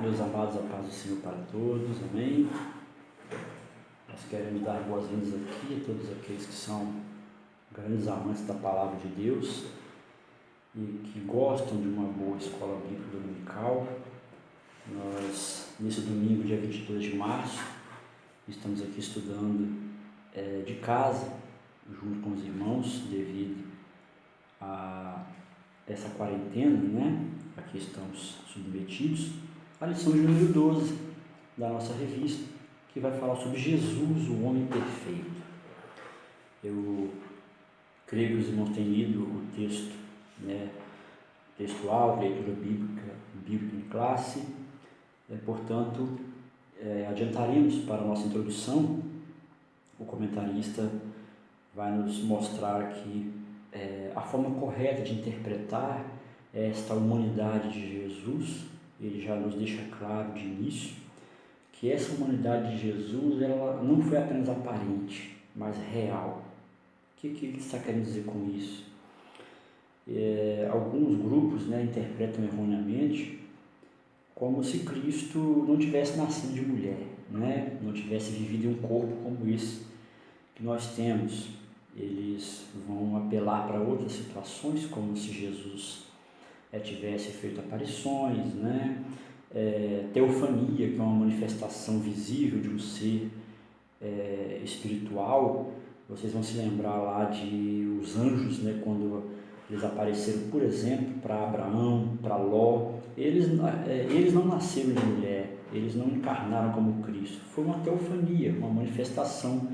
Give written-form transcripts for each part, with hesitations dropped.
Meus amados, a paz do Senhor para todos, amém? Nós queremos dar boas-vindas aqui a todos aqueles que são grandes amantes da Palavra de Deus e que gostam de uma boa escola bíblica dominical. Nós, nesse domingo, dia 22 de março, estamos aqui estudando de casa, junto com os irmãos, devido a essa quarentena, né? Aqui estamos submetidos. A lição de número 12 da nossa revista, que vai falar sobre Jesus, o homem perfeito. Eu creio que os irmãos têm lido o texto, textual, leitura bíblica em classe. Portanto, adiantaremos para a nossa introdução. O comentarista vai nos mostrar aqui a forma correta de interpretar esta humanidade de Jesus. Ele já nos deixa claro de início que essa humanidade de Jesus ela não foi apenas aparente, mas real. O que ele está querendo dizer com isso? Alguns grupos interpretam erroneamente como se Cristo não tivesse nascido de mulher, não tivesse vivido em um corpo como esse que nós temos. Eles vão apelar para outras situações, como se Jesus tivesse feito aparições, teofania, que é uma manifestação visível de um ser espiritual. Vocês vão se lembrar lá de os anjos, quando eles apareceram, por exemplo, para Abraão, para Ló. Eles não nasceram de mulher, eles não encarnaram como Cristo. Foi uma teofania, uma manifestação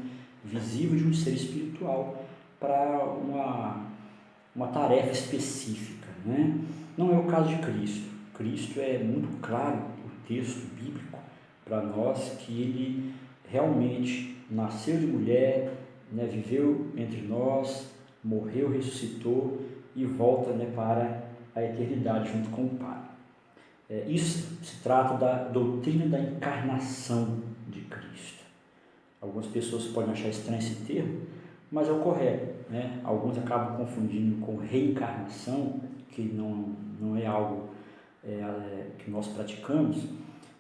visível de um ser espiritual para uma tarefa específica, Não é o caso de Cristo. Cristo é muito claro, o texto bíblico, para nós, que ele realmente nasceu de mulher, viveu entre nós, morreu, ressuscitou e volta para a eternidade junto com o Pai. Isso se trata da doutrina da encarnação de Cristo. Algumas pessoas podem achar estranho esse termo, mas é o correto, Alguns acabam confundindo com reencarnação, que não é algo que nós praticamos,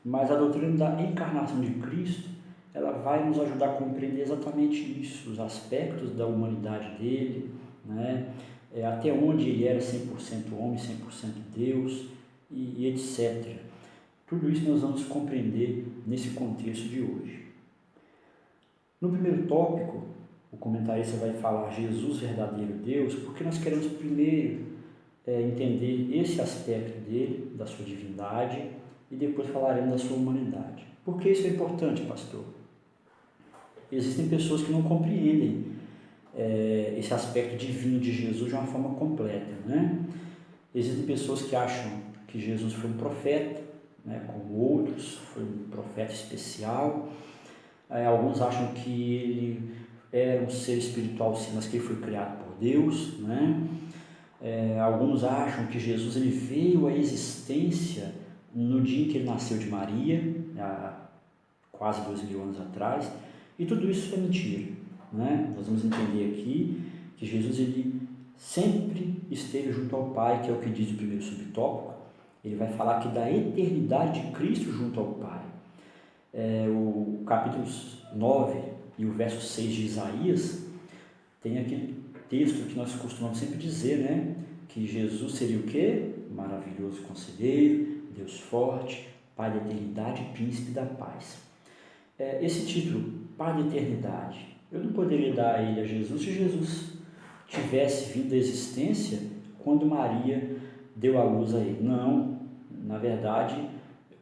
mas a doutrina da encarnação de Cristo, ela vai nos ajudar a compreender exatamente isso, os aspectos da humanidade dele, até onde ele era 100% homem, 100% Deus, e etc. Tudo isso nós vamos compreender nesse contexto de hoje. No primeiro tópico, o comentarista vai falar Jesus, verdadeiro Deus, porque nós queremos primeiro entender esse aspecto dele, da sua divindade, e depois falaremos da sua humanidade. Por que isso é importante, pastor? Existem pessoas que não compreendem esse aspecto divino de Jesus de uma forma completa, Existem pessoas que acham que Jesus foi um profeta, como outros, foi um profeta especial. Alguns acham que ele era um ser espiritual, sim, mas que ele foi criado por Deus, Alguns acham que Jesus ele veio à existência no dia em que ele nasceu de Maria, há quase 2000 anos atrás, e tudo isso é mentira, Nós vamos entender aqui que Jesus ele sempre esteve junto ao Pai, que é o que diz o primeiro subtópico. Ele vai falar aqui da eternidade de Cristo junto ao Pai. O capítulo 9 e o verso 6 de Isaías tem aquele texto que nós costumamos sempre dizer, que Jesus seria o quê? Maravilhoso conselheiro, Deus forte, Pai da eternidade e príncipe da paz. Esse título, Pai da eternidade, eu não poderia dar a ele a Jesus se Jesus tivesse vindo à existência quando Maria deu a luz a ele. Não, na verdade,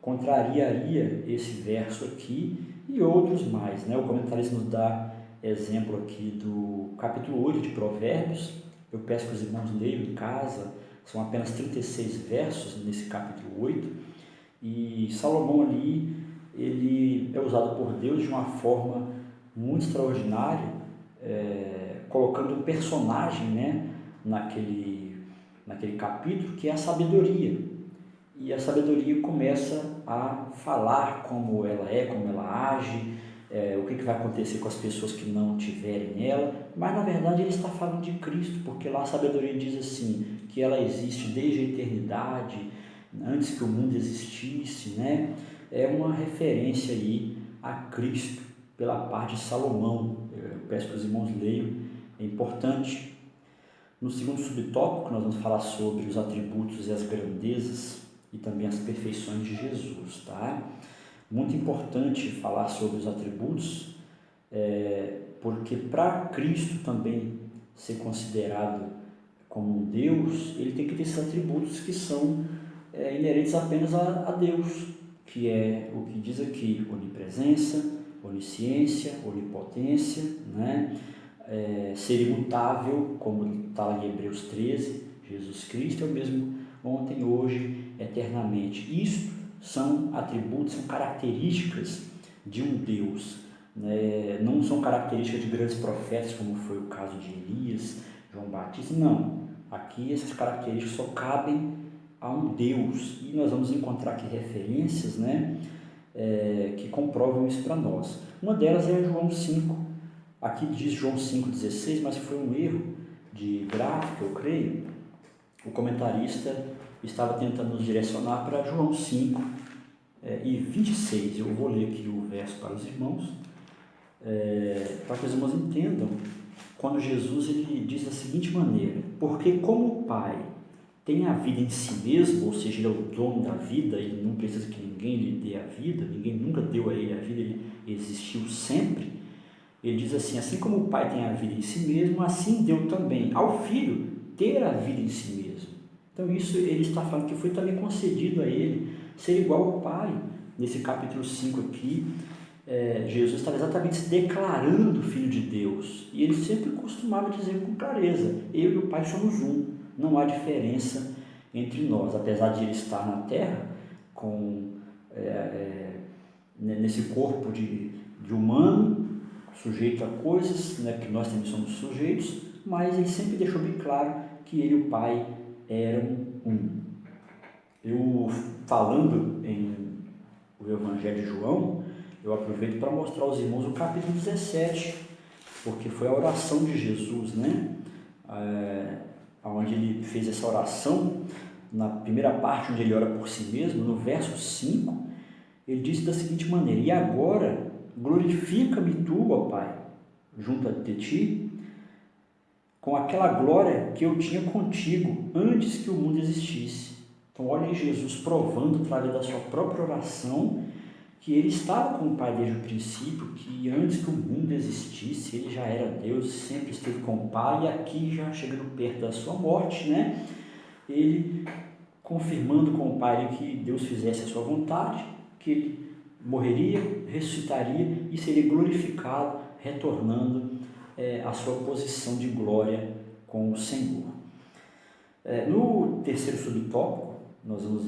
contrariaria esse verso aqui e outros mais, O comentarista nos dá exemplo aqui do capítulo 8 de Provérbios. Eu peço que os irmãos leiam em casa, são apenas 36 versos nesse capítulo 8, e Salomão ali, ele é usado por Deus de uma forma muito extraordinária, colocando um personagem, naquele capítulo, que é a sabedoria. E a sabedoria começa a falar como ela é, como ela age, o que vai acontecer com as pessoas que não tiverem ela, mas na verdade ele está falando de Cristo, porque lá a sabedoria diz assim, que ela existe desde a eternidade, antes que o mundo existisse, né? É uma referência aí a Cristo pela parte de Salomão. Eu peço que os irmãos leiam, é importante. No segundo subtópico, nós vamos falar sobre os atributos e as grandezas e também as perfeições de Jesus, tá? Muito importante falar sobre os atributos, porque para Cristo também ser considerado como um Deus, ele tem que ter esses atributos que são inerentes apenas a Deus, que é o que diz aqui: onipresença, onisciência, onipotência, né? Ser imutável, como está lá em Hebreus 13, Jesus Cristo é o mesmo ontem, hoje, eternamente. Isto são atributos, são características de um Deus, né? Não são características de grandes profetas, como foi o caso de Elias, João Batista, não. Aqui essas características só cabem a um Deus, e nós vamos encontrar aqui referências, né, que comprovam isso para nós. Uma delas é João 5, aqui diz João 5,16, mas foi um erro de gráfico, eu creio. O comentarista estava tentando nos direcionar para João 5 e 26. Eu vou ler aqui o verso para os irmãos, para que os irmãos entendam quando Jesus ele diz da seguinte maneira: porque como o Pai tem a vida em si mesmo, ou seja, ele é o dono da vida, ele não precisa que ninguém lhe dê a vida, ninguém nunca deu a ele a vida, ele existiu sempre. Ele diz assim como o Pai tem a vida em si mesmo, assim deu também ao Filho ter a vida em si mesmo. Então isso ele está falando que foi também concedido a ele ser igual ao Pai. Nesse capítulo 5 aqui, Jesus estava exatamente se declarando Filho de Deus, e ele sempre costumava dizer com clareza: eu e o Pai somos um, não há diferença entre nós. Apesar de ele estar na terra nesse corpo de humano, sujeito a coisas, né, que nós também somos sujeitos, mas ele sempre deixou bem claro que ele e o Pai eram um. Eu, falando em o Evangelho de João, eu aproveito para mostrar aos irmãos o capítulo 17, porque foi a oração de Jesus, né, onde ele fez essa oração. Na primeira parte, onde ele ora por si mesmo, no verso 5, ele disse da seguinte maneira: e agora glorifica-me tu, ó Pai, junto a ti, com aquela glória que eu tinha contigo antes que o mundo existisse. Então, olha aí Jesus provando, através da sua própria oração, que ele estava com o Pai desde o princípio, que antes que o mundo existisse, ele já era Deus, sempre esteve com o Pai, e aqui já chegando perto da sua morte, né? Ele confirmando com o Pai que Deus fizesse a sua vontade, que ele morreria, ressuscitaria e seria glorificado, retornando à sua posição de glória com o Senhor. No terceiro subtópico, nós vamos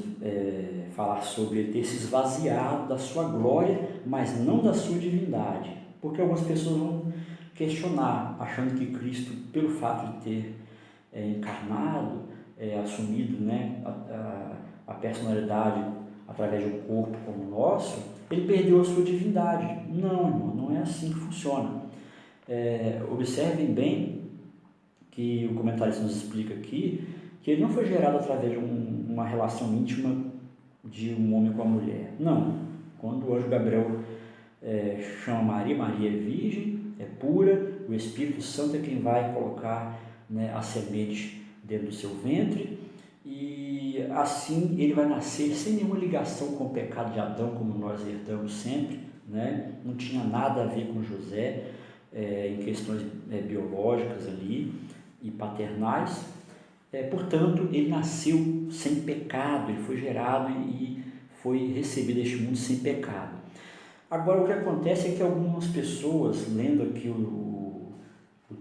falar sobre ele ter se esvaziado da sua glória, mas não da sua divindade, porque algumas pessoas vão questionar, achando que Cristo, pelo fato de ter encarnado, assumido, né, a personalidade através de um corpo como o nosso, ele perdeu a sua divindade. Não, irmão, não é assim que funciona. Observem bem que o comentarista nos explica aqui que ele não foi gerado através de uma relação íntima de um homem com a mulher. Não. Quando o anjo Gabriel chama Maria, Maria é virgem, é pura, o Espírito Santo é quem vai colocar, né, a semente dentro do seu ventre, e assim ele vai nascer sem nenhuma ligação com o pecado de Adão, como nós herdamos sempre, né? Não tinha nada a ver com José em questões biológicas ali e paternais. Portanto, ele nasceu sem pecado, ele foi gerado e foi recebido deste mundo sem pecado. Agora, o que acontece é que algumas pessoas, lendo aqui o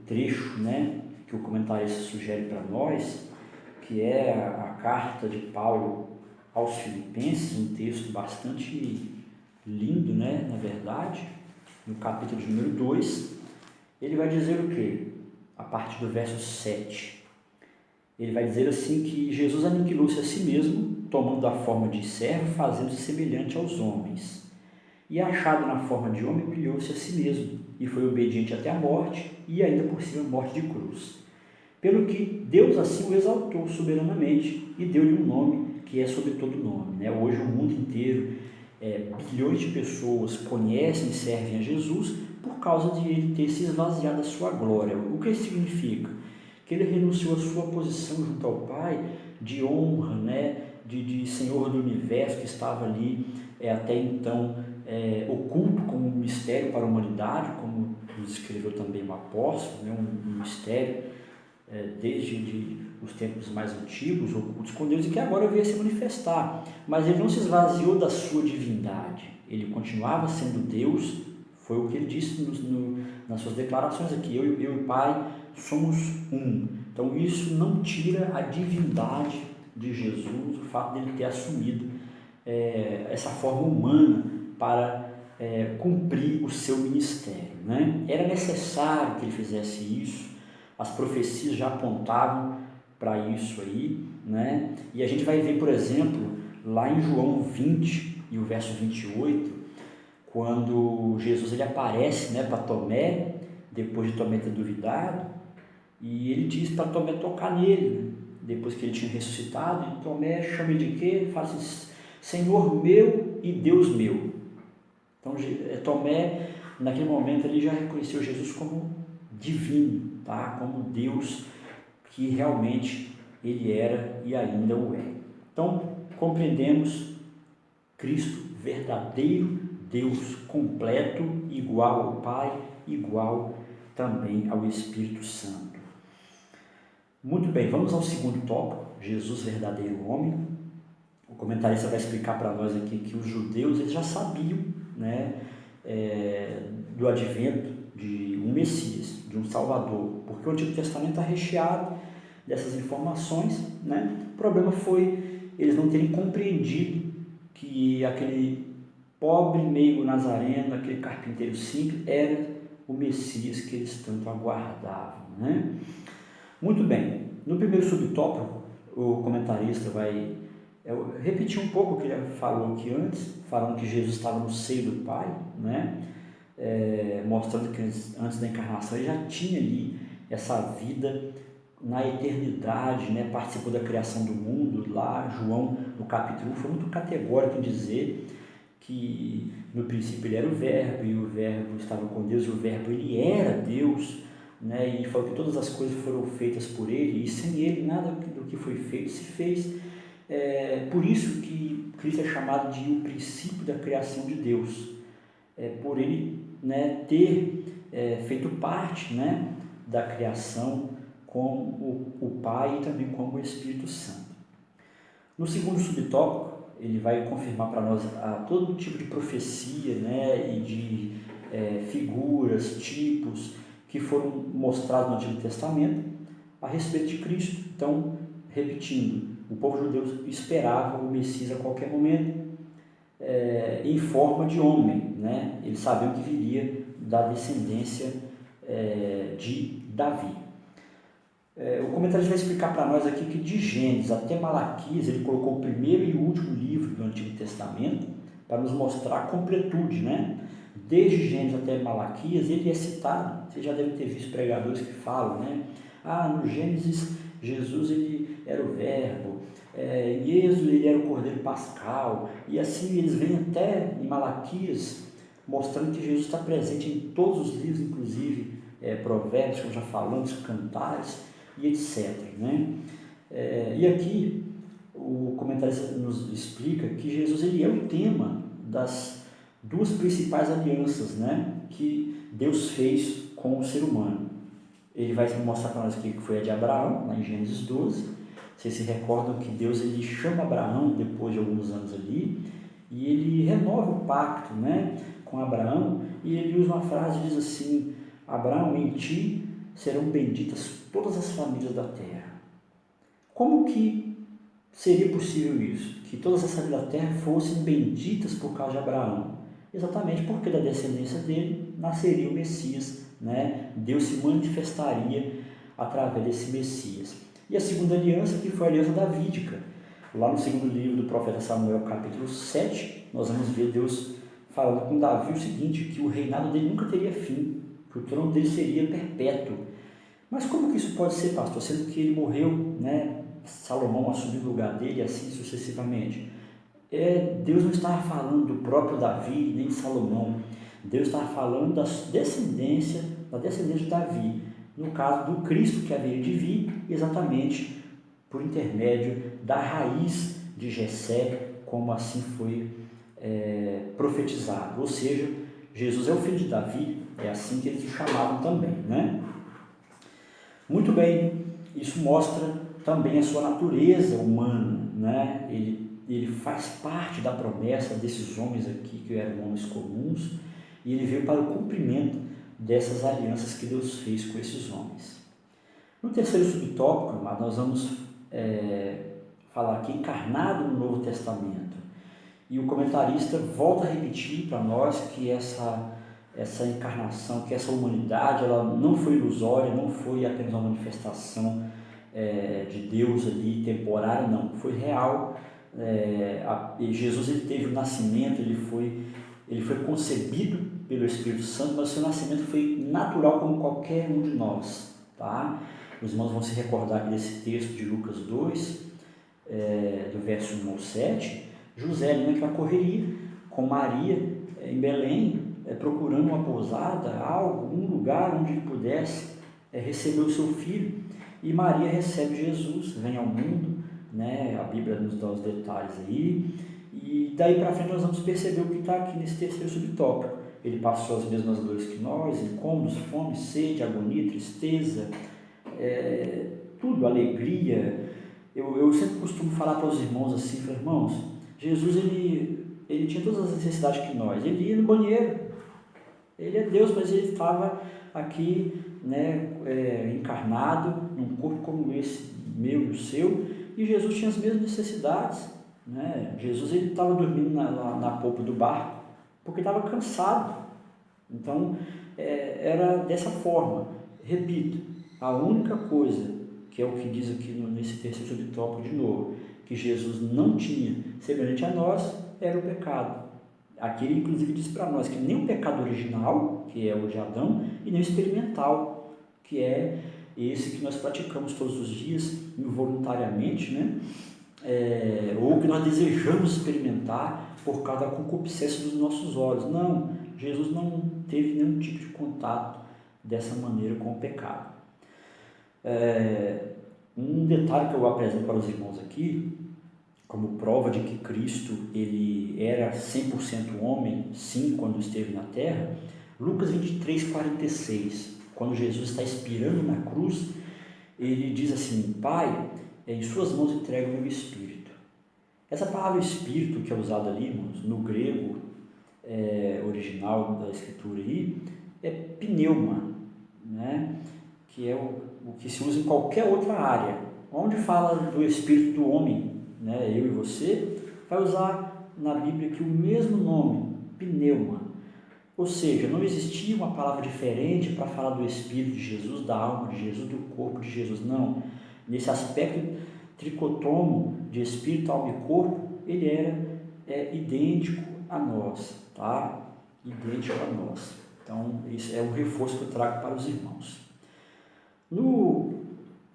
trecho, né, que o comentarista sugere para nós, que é a carta de Paulo aos Filipenses, um texto bastante lindo, né, na verdade, no capítulo de número 2, ele vai dizer o quê? A partir do verso 7. Ele vai dizer assim que Jesus aniquilou-se a si mesmo, tomando a forma de servo, fazendo-se semelhante aos homens. E achado na forma de homem, humilhou-se a si mesmo, e foi obediente até a morte, e ainda por cima morte de cruz. Pelo que Deus assim o exaltou soberanamente, e deu-lhe um nome que é sobre todo nome, né? Hoje o mundo inteiro, bilhões de pessoas conhecem e servem a Jesus por causa de ele ter se esvaziado da sua glória. O que isso significa? Que ele renunciou à sua posição junto ao Pai de honra, né? de Senhor do Universo, que estava ali até então oculto como um mistério para a humanidade, como nos escreveu também o apóstolo, né? um mistério desde os tempos mais antigos, ocultos com Deus, e que agora veio se manifestar. Mas ele não se esvaziou da sua divindade, ele continuava sendo Deus. Foi o que ele disse nas suas declarações aqui: eu e o Pai somos um. Então isso não tira a divindade de Jesus, o fato dele ter assumido essa forma humana para cumprir o seu ministério, né? Era necessário que ele fizesse isso, as profecias já apontavam para isso aí, né? E a gente vai ver, por exemplo, lá em João 20 e o verso 28, quando Jesus ele aparece, né, para Tomé, depois de Tomé ter duvidado, e ele diz para Tomé tocar nele, né? Depois que ele tinha ressuscitado, e Tomé chama ele de quê? Ele fala assim: Senhor meu e Deus meu. Então Tomé, naquele momento, ele já reconheceu Jesus como divino, tá? Como Deus que realmente ele era e ainda o é. Então compreendemos Cristo, verdadeiro Deus, completo, igual ao Pai, igual também ao Espírito Santo. Muito bem, vamos ao segundo tópico: Jesus, verdadeiro homem. O comentarista vai explicar para nós aqui que os judeus eles já sabiam, né, do advento de um Messias, de um Salvador, porque o Antigo Testamento está recheado dessas informações, né? O problema foi eles não terem compreendido que aquele pobre meigo nazareno, aquele carpinteiro simples, era o Messias que eles tanto aguardavam, né? Muito bem, no primeiro subtópico, o comentarista vai repetir um pouco o que ele falou aqui antes, falando que Jesus estava no seio do Pai, né? Mostrando que antes da encarnação ele já tinha ali essa vida na eternidade, né? Participou da criação do mundo. Lá João, no capítulo 1, foi muito categórico em dizer que no princípio ele era o Verbo, e o Verbo estava com Deus, e o Verbo ele era Deus, né? E falou que todas as coisas foram feitas por ele, e sem ele nada do que foi feito se fez. Por isso que Cristo é chamado de o princípio da criação de Deus, por ele, né, ter feito parte, né, da criação com o Pai e também com o Espírito Santo. No segundo subtópico, ele vai confirmar para nós todo tipo de profecia, né, e de figuras, tipos que foram mostrados no Antigo Testamento a respeito de Cristo. Então, repetindo, o povo judeu esperava o Messias a qualquer momento, em forma de homem, né? Eles sabiam que viria da descendência de Davi. O comentário vai explicar para nós aqui que de Gênesis até Malaquias ele colocou o primeiro e o último livro do Antigo Testamento para nos mostrar a completude, né? Desde Gênesis até Malaquias ele é citado. Vocês já devem ter visto pregadores que falam, né? No Gênesis Jesus ele era o Verbo, em Êxodo ele era o Cordeiro Pascal, e assim eles vêm até em Malaquias mostrando que Jesus está presente em todos os livros, inclusive Provérbios, como já falamos, Cantares e etc, né? E aqui o comentarista nos explica que Jesus ele é o tema das duas principais alianças, né, que Deus fez com o ser humano. Ele vai mostrar para nós aqui que foi a de Abraão, lá em Gênesis 12. Vocês se recordam que Deus ele chama Abraão depois de alguns anos ali, e ele renova o pacto, né, com Abraão, e ele usa uma frase que diz assim: Abraão, em ti serão benditas todas as famílias da terra. Como que seria possível isso? Que todas as famílias da terra fossem benditas por causa de Abraão? Exatamente porque da descendência dele nasceria o Messias, né? Deus se manifestaria através desse Messias. E a segunda aliança, que foi a aliança davídica. Lá no segundo livro do profeta Samuel, capítulo 7, nós vamos ver Deus falando com Davi o seguinte, que o reinado dele nunca teria fim, que o trono dele seria perpétuo. Mas como que isso pode ser, pastor? Sendo que ele morreu, né, Salomão assumiu o lugar dele, assim sucessivamente. Deus não estava falando do próprio Davi, nem de Salomão. Deus estava falando da descendência de Davi, no caso do Cristo que haveria de vir, exatamente por intermédio da raiz de Jessé, como assim foi profetizado. Ou seja, Jesus é o filho de Davi, é assim que eles o chamavam também, né? Muito bem, isso mostra também a sua natureza humana, né? Ele faz parte da promessa desses homens aqui, que eram homens comuns, e ele veio para o cumprimento dessas alianças que Deus fez com esses homens. No terceiro subtópico, nós vamos falar aqui encarnado no Novo Testamento. E o comentarista volta a repetir para nós que essa encarnação, que essa humanidade, ela não foi ilusória, não foi apenas uma manifestação de Deus ali, temporária, não, foi real. Jesus ele teve o nascimento, ele foi concebido pelo Espírito Santo, mas o seu nascimento foi natural como qualquer um de nós, tá? Os irmãos vão se recordar aqui desse texto de Lucas 2, do verso 1 ao 7, José ali naquela correria com Maria em Belém, procurando uma pousada, um lugar onde ele pudesse receber o seu filho, e Maria recebe Jesus, vem ao mundo, né? A Bíblia nos dá os detalhes aí, e daí para frente nós vamos perceber o que está aqui nesse terceiro subtópico. Ele passou as mesmas dores que nós, incômodos, fome, sede, agonia, tristeza, tudo, alegria. Eu sempre costumo falar para os irmãos assim, irmãos, Jesus ele tinha todas as necessidades que nós, ele ia no banheiro, ele é Deus, mas ele estava aqui, né, encarnado, num corpo como esse, meu e o seu, e Jesus tinha as mesmas necessidades, né? Jesus ele estava dormindo na polpa do barco, porque estava cansado. Então, era dessa forma. Repito, a única coisa, que é o que diz aqui nesse terceiro subtópico de novo, que Jesus não tinha semelhante a nós, era o pecado. Aqui ele inclusive diz para nós que nem o pecado original, que é o de Adão, e nem o experimental, que é esse que nós praticamos todos os dias, involuntariamente, né? Ou que nós desejamos experimentar por causa da concupiscência dos nossos olhos. Não, Jesus não teve nenhum tipo de contato dessa maneira com o pecado. Um detalhe que eu apresento para os irmãos aqui, como prova de que Cristo ele era 100% homem, sim, quando esteve na terra, Lucas 23:46, quando Jesus está expirando na cruz, ele diz assim: Pai, em suas mãos entrego o meu espírito. Essa palavra espírito que é usada ali, irmãos, no grego original da escritura aí, é pneuma, né? Que é o que se usa em qualquer outra área. Onde fala do espírito do homem, né, eu e você, vai usar na Bíblia aqui o mesmo nome, pneuma. Ou seja, não existia uma palavra diferente para falar do Espírito de Jesus, da alma de Jesus, do corpo de Jesus. Não. Nesse aspecto tricotomo de Espírito, alma e corpo, ele era idêntico a nós, tá? Idêntico a nós. Então, isso é um reforço que eu trago para os irmãos. No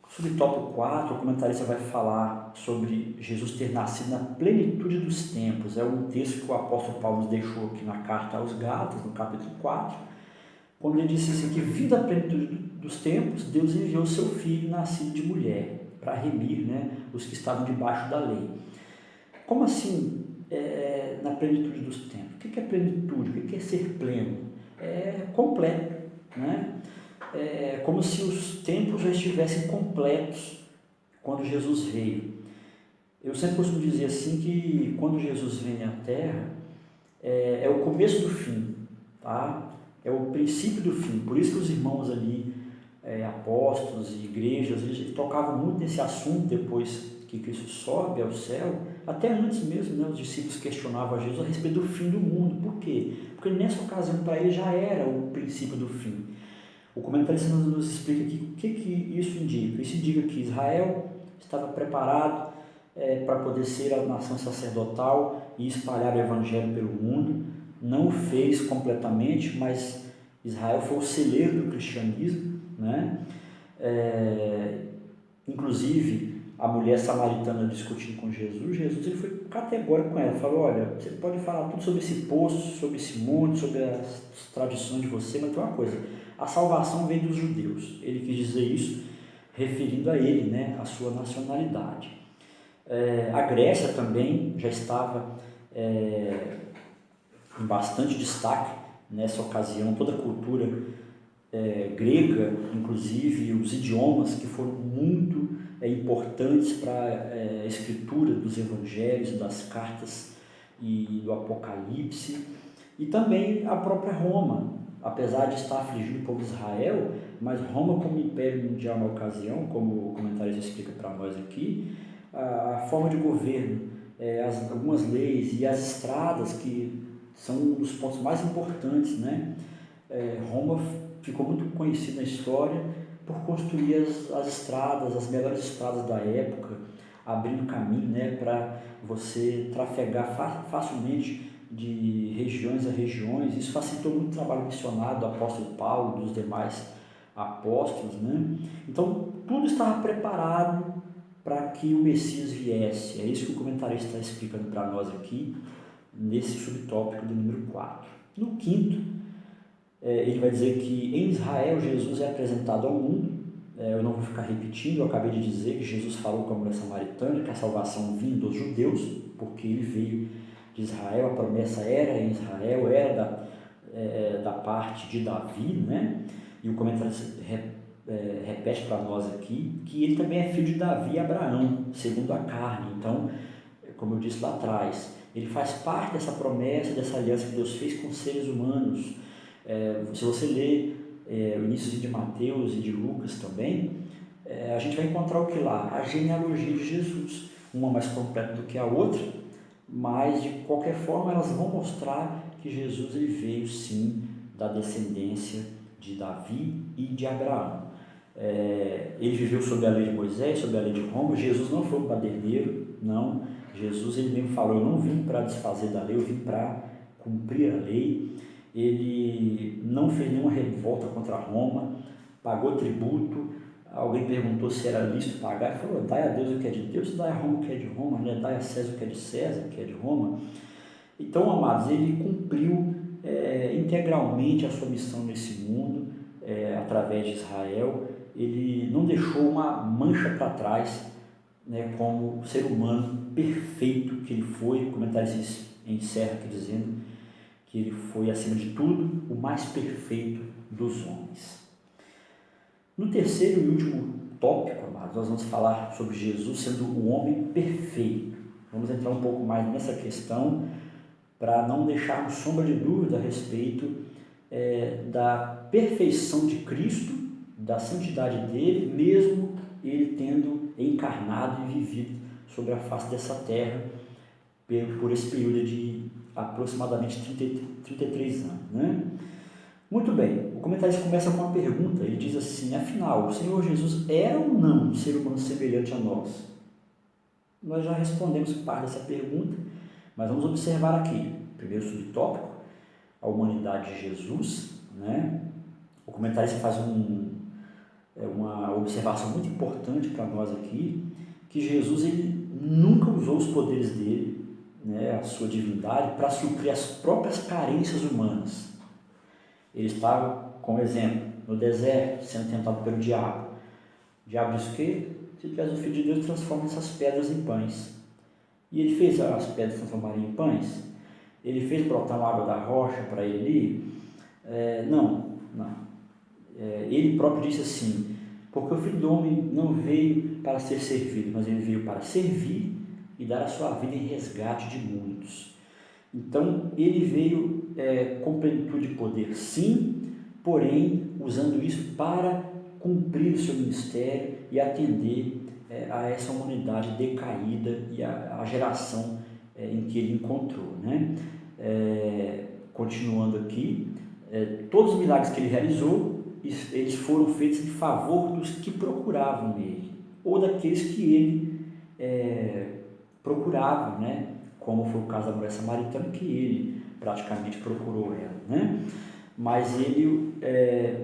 subtópico 4, o comentarista vai falar sobre Jesus ter nascido na plenitude dos tempos. É um texto que o apóstolo Paulo nos deixou aqui na carta aos Gálatas, no capítulo 4, quando ele disse assim, que vindo a plenitude dos tempos, Deus enviou o seu Filho nascido de mulher, para remir, né, os que estavam debaixo da lei. Como assim, na plenitude dos tempos? O que é plenitude? O que é ser pleno? É completo, né? É como se os tempos já estivessem completos quando Jesus veio. Eu sempre costumo dizer assim que quando Jesus vem à Terra, é o começo do fim, tá? É o princípio do fim. Por isso que os irmãos ali, apóstolos e igrejas, eles tocavam muito nesse assunto depois que Cristo sobe ao céu. Até antes mesmo, né, os discípulos questionavam a Jesus a respeito do fim do mundo. Por quê? Porque nessa ocasião para ele já era o princípio do fim. O comentarista nos explica aqui o que isso indica. Isso indica que Israel estava preparado para poder ser a nação sacerdotal e espalhar o evangelho pelo mundo. Não o fez completamente, mas Israel foi o celeiro do cristianismo, né? Inclusive, a mulher samaritana discutindo com Jesus, Jesus ele foi categórico com ela, falou, olha, você pode falar tudo sobre esse poço, sobre esse monte, sobre as tradições de você, mas tem uma coisa, a salvação vem dos judeus. Ele quis dizer isso referindo a ele, né, a sua nacionalidade. A Grécia também já estava em bastante destaque nessa ocasião, toda a cultura grega, inclusive os idiomas que foram muito importantes para a escritura dos evangelhos, das cartas e do Apocalipse, e também a própria Roma, apesar de estar afligindo o povo de Israel, mas Roma como império mundial na ocasião, como o comentarista explica para nós aqui, a forma de governo, algumas leis e as estradas, que são um dos pontos mais importantes, né? Roma ficou muito conhecida na história por construir as estradas, as melhores estradas da época, abrindo caminho, né, para você trafegar facilmente de regiões a regiões. Isso facilitou muito o trabalho missionário do apóstolo Paulo, dos demais apóstolos, né? Então, tudo estava preparado para que o Messias viesse. É isso que o comentarista está explicando para nós aqui, nesse subtópico do número 4. No quinto, ele vai dizer que em Israel Jesus é apresentado ao mundo. Eu não vou ficar repetindo, eu acabei de dizer que Jesus falou com a mulher samaritana que a salvação vinha dos judeus, porque ele veio de Israel, a promessa era em Israel, era da parte de Davi, né? E o comentário repete para nós aqui que ele também é filho de Davi e Abraão, segundo a carne. Então, como eu disse lá atrás, ele faz parte dessa promessa, dessa aliança que Deus fez com os seres humanos. Se você ler o início de Mateus e de Lucas também, a gente vai encontrar o que lá? A genealogia de Jesus, uma mais completa do que a outra, mas de qualquer forma elas vão mostrar que Jesus ele veio sim da descendência de Davi e de Abraão. Ele viveu sob a lei de Moisés, sob a lei de Roma. Jesus não foi um baderneiro, não. Jesus ele mesmo falou, eu não vim para desfazer da lei, eu vim para cumprir a lei. Ele não fez nenhuma revolta contra Roma, pagou tributo. Alguém perguntou se era lícito pagar, ele falou, dai a Deus o que é de Deus, dai a Roma o que é de Roma, né? Dai a César o que é de César, o que é de Roma. Então, amados, ele cumpriu integralmente a sua missão nesse mundo, através de Israel. Ele não deixou uma mancha para trás, né, como ser humano perfeito que ele foi. O comentário encerra aqui dizendo que ele foi, acima de tudo, o mais perfeito dos homens. No terceiro e último tópico, amados, nós vamos falar sobre Jesus sendo o homem perfeito. Vamos entrar um pouco mais nessa questão para não deixarmos sombra de dúvida a respeito da perfeição de Cristo, da santidade dele, mesmo ele tendo encarnado e vivido sobre a face dessa terra por esse período de aproximadamente 33 anos, né? Muito bem, o comentarista começa com uma pergunta, ele diz assim, afinal, o Senhor Jesus era ou não um ser humano semelhante a nós? Nós já respondemos parte dessa pergunta, mas vamos observar aqui, primeiro subtópico, a humanidade de Jesus, né? O comentarista faz uma observação muito importante para nós aqui, que Jesus ele nunca usou os poderes dele, né, a sua divindade, para suprir as próprias carências humanas. Ele estava, como exemplo, no deserto, sendo tentado pelo diabo. O diabo disse o quê? Se tu és o Filho de Deus, transforma essas pedras em pães. E ele fez as pedras transformarem em pães? Ele fez brotar uma água da rocha para ele? Não. Ele próprio disse assim, porque o Filho do Homem não veio para ser servido, mas ele veio para servir e dar a sua vida em resgate de muitos. Então, ele veio com plenitude de poder, sim, porém, usando isso para cumprir o seu ministério e atender a essa humanidade decaída e a geração em que ele encontrou, né? Continuando aqui, todos os milagres que ele realizou, eles foram feitos em favor dos que procuravam ele, ou daqueles que ele procurava, né? Como foi o caso da mulher samaritana, que ele praticamente procurou ela, né? Mas ele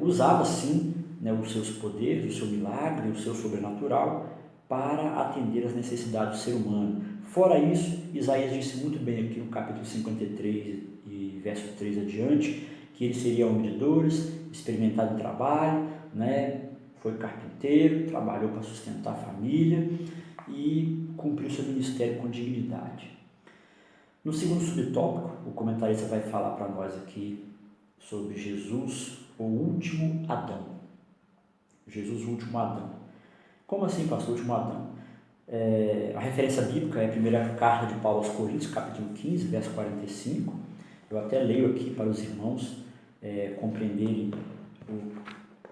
usava sim, né, os seus poderes, o seu milagre, o seu sobrenatural, para atender às necessidades do ser humano. Fora isso, Isaías disse muito bem aqui no capítulo 53 e verso 3 adiante, que ele seria homem de dores, experimentado em trabalho, né? Foi carpinteiro, trabalhou para sustentar a família e cumpriu seu ministério com dignidade. No segundo subtópico, o comentarista vai falar para nós aqui sobre Jesus, o último Adão. Jesus, o último Adão. Como assim, pastor, o último Adão? A referência bíblica é a primeira carta de Paulo aos Coríntios, capítulo 15, verso 45. Eu até leio aqui para os irmãos compreenderem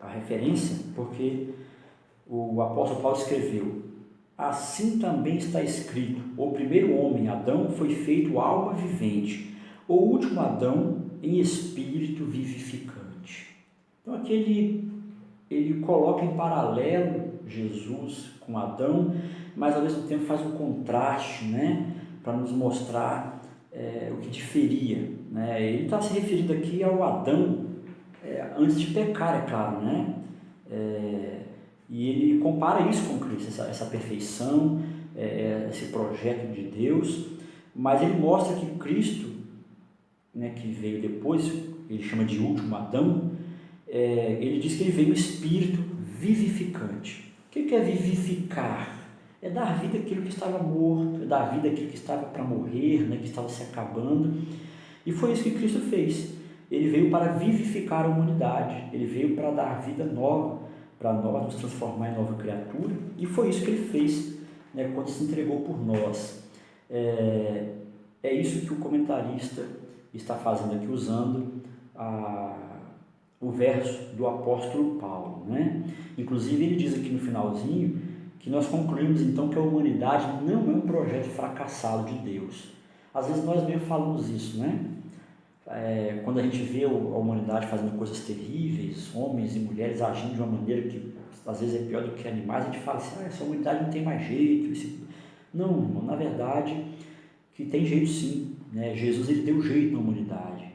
a referência, porque o apóstolo Paulo escreveu: assim também está escrito, o primeiro homem, Adão, foi feito alma vivente, o último Adão em espírito vivificante. Então aqui ele coloca em paralelo Jesus com Adão, mas ao mesmo tempo faz um contraste, né, para nos mostrar o que diferia, né? Ele está se referindo aqui ao Adão antes de pecar, é claro, né? E ele compara isso com Cristo, essa perfeição, esse projeto de Deus, mas ele mostra que Cristo, né, que veio depois, ele chama de último Adão, ele diz que ele veio um espírito vivificante. O que é vivificar? É dar vida àquilo que estava morto, é dar vida àquilo que estava para morrer, né, que estava se acabando. E foi isso que Cristo fez. Ele veio para vivificar a humanidade, ele veio para dar vida nova, para nós nos transformar em nova criatura, e foi isso que ele fez, né, quando se entregou por nós. É isso que o comentarista está fazendo aqui, usando o verso do apóstolo Paulo, né? Inclusive ele diz aqui no finalzinho que nós concluímos então que a humanidade não é um projeto fracassado de Deus. Às vezes nós mesmo falamos isso, né? Quando a gente vê a humanidade fazendo coisas terríveis, homens e mulheres agindo de uma maneira que às vezes é pior do que animais, a gente fala assim, essa humanidade não tem mais jeito. Não, irmão, na verdade que tem jeito sim, né? Jesus ele deu jeito na humanidade.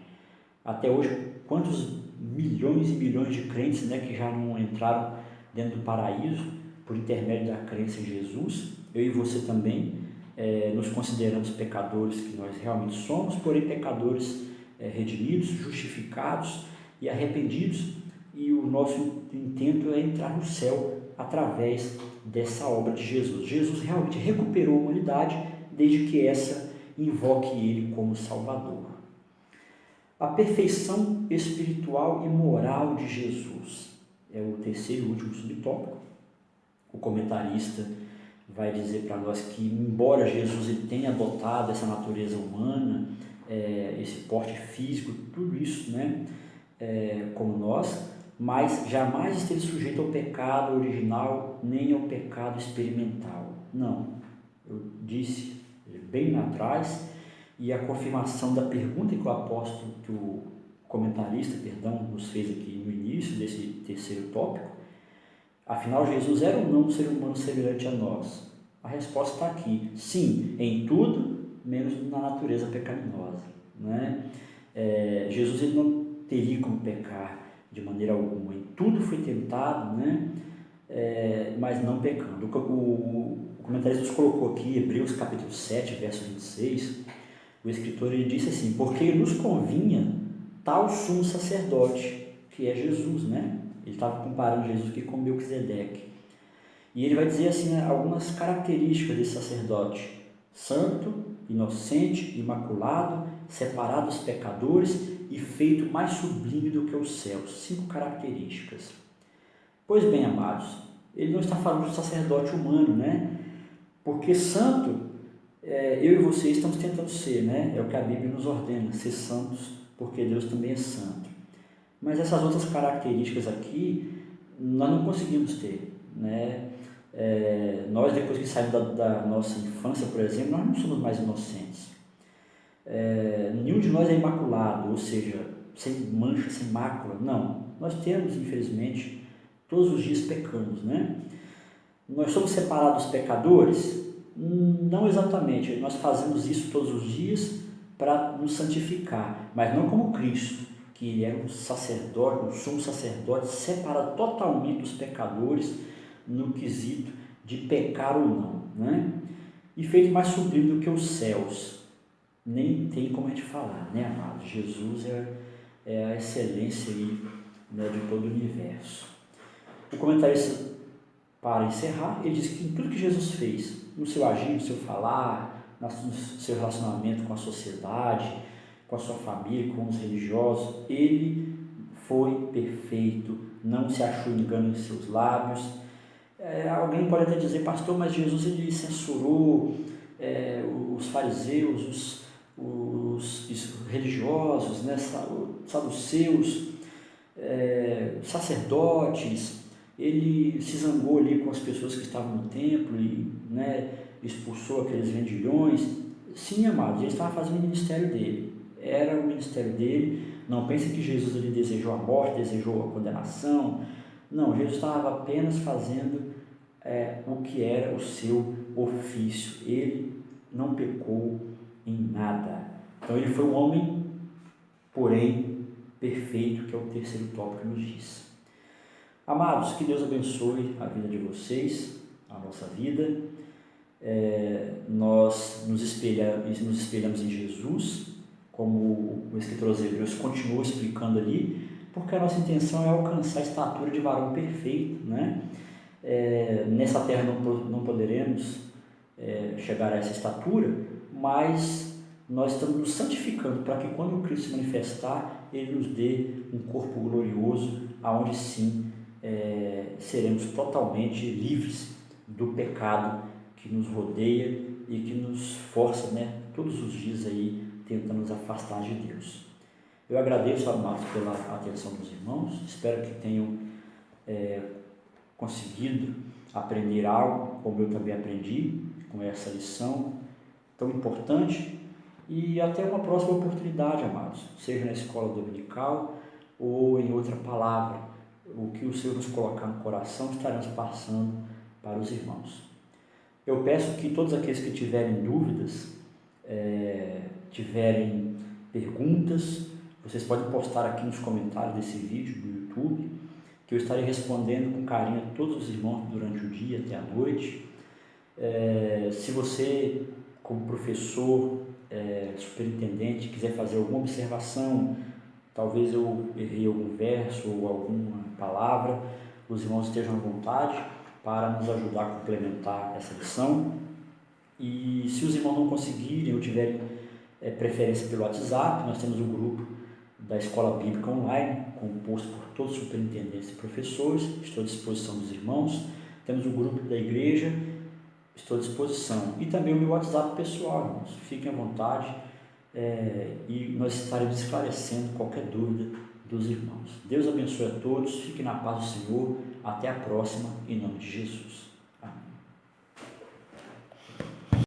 Até hoje, quantos milhões e milhões de crentes, né, que já não entraram dentro do paraíso por intermédio da crença em Jesus. Eu e você também nos consideramos pecadores, que nós realmente somos, porém pecadores redimidos, justificados e arrependidos, e o nosso intento é entrar no céu através dessa obra de Jesus. Jesus realmente recuperou a humanidade desde que essa invoque ele como Salvador. A perfeição espiritual e moral de Jesus é o terceiro e último subtópico. O comentarista vai dizer para nós que, embora Jesus ele tenha adotado essa natureza humana, esse porte físico, tudo isso, né, como nós, mas jamais esteve sujeito ao pecado original nem ao pecado experimental. Não, eu disse bem lá atrás, e a confirmação da pergunta que o comentarista, nos fez aqui no início desse terceiro tópico, afinal Jesus era ou não um ser humano semelhante a nós? A resposta está aqui, sim, em tudo, menos na natureza pecaminosa, né? Jesus ele não teria como pecar de maneira alguma, em tudo foi tentado, né? Mas não pecando. O comentarista nos colocou aqui, Hebreus capítulo 7, verso 26, o escritor ele disse assim, porque nos convinha tal sumo sacerdote, que é Jesus, né? Ele estava comparando Jesus aqui com Melquisedeque. E ele vai dizer assim, algumas características desse sacerdote: santo, inocente, imaculado, separado dos pecadores e feito mais sublime do que os céus. 5 características. Pois bem, amados, ele não está falando de sacerdote humano, né? Porque santo, eu e você estamos tentando ser, né? É o que a Bíblia nos ordena, ser santos, porque Deus também é santo. Mas essas outras características aqui, nós não conseguimos ter, né? Nós, depois que saímos da nossa infância, por exemplo, nós não somos mais inocentes. Nenhum de nós é imaculado, ou seja, sem mancha, sem mácula. Não, nós temos, infelizmente, todos os dias pecamos, né? Nós somos separados dos pecadores? Não exatamente, nós fazemos isso todos os dias para nos santificar, mas não como Cristo, que ele era um sacerdote, um sumo sacerdote, separado totalmente dos pecadores no quesito de pecar ou não, né? E feito mais sublime do que os céus. Nem tem como a gente falar, né, amados? Jesus é a excelência aí, né, de todo o universo. O comentarista, para encerrar, ele diz que em tudo que Jesus fez, no seu agir, no seu falar, no seu relacionamento com a sociedade, com a sua família, com os religiosos, ele foi perfeito, não se achou engano em seus lábios. Alguém pode até dizer, pastor, mas Jesus ele censurou os fariseus, os religiosos, né, saduceus, sacerdotes. Ele se zangou ali com as pessoas que estavam no templo e, né, expulsou aqueles vendilhões. Sim, amados, ele estava fazendo o ministério dele, era o ministério dele. Não pense que Jesus ele desejou a morte, desejou a condenação. Não, Jesus estava apenas fazendo o que era o seu ofício. Ele não pecou em nada. Então ele foi um homem, porém, perfeito, que é o terceiro tópico que nos diz. Amados, que Deus abençoe a vida de vocês, a nossa vida. Nós nos espelhamos em Jesus, como o escritor aos Hebreus continuou explicando ali, porque a nossa intenção é alcançar a estatura de varão perfeito, né? Nessa terra não poderemos chegar a essa estatura, mas nós estamos nos santificando para que quando o Cristo se manifestar, Ele nos dê um corpo glorioso, aonde sim seremos totalmente livres do pecado que nos rodeia e que nos força, né, todos os dias aí, tentando nos afastar de Deus. Eu agradeço, amados, pela atenção dos irmãos, espero que tenham conseguido aprender algo, como eu também aprendi com essa lição tão importante, e até uma próxima oportunidade, amados, seja na escola dominical ou em outra palavra. O que o Senhor nos colocar no coração, estaremos passando para os irmãos. Eu peço que todos aqueles que tiverem dúvidas, tiverem perguntas, vocês podem postar aqui nos comentários desse vídeo do YouTube, que eu estarei respondendo com carinho a todos os irmãos durante o dia até a noite. Se você, como professor, superintendente, quiser fazer alguma observação, talvez eu errei algum verso ou alguma palavra, os irmãos estejam à vontade para nos ajudar a complementar essa lição. E se os irmãos não conseguirem ou tiverem preferência pelo WhatsApp, nós temos um grupo da Escola Bíblica Online, composto por todos os superintendentes e professores, estou à disposição dos irmãos. Temos o grupo da igreja, estou à disposição. E também o meu WhatsApp pessoal, irmãos, fiquem à vontade, e nós estaremos esclarecendo qualquer dúvida dos irmãos. Deus abençoe a todos, fiquem na paz do Senhor, até a próxima, em nome de Jesus.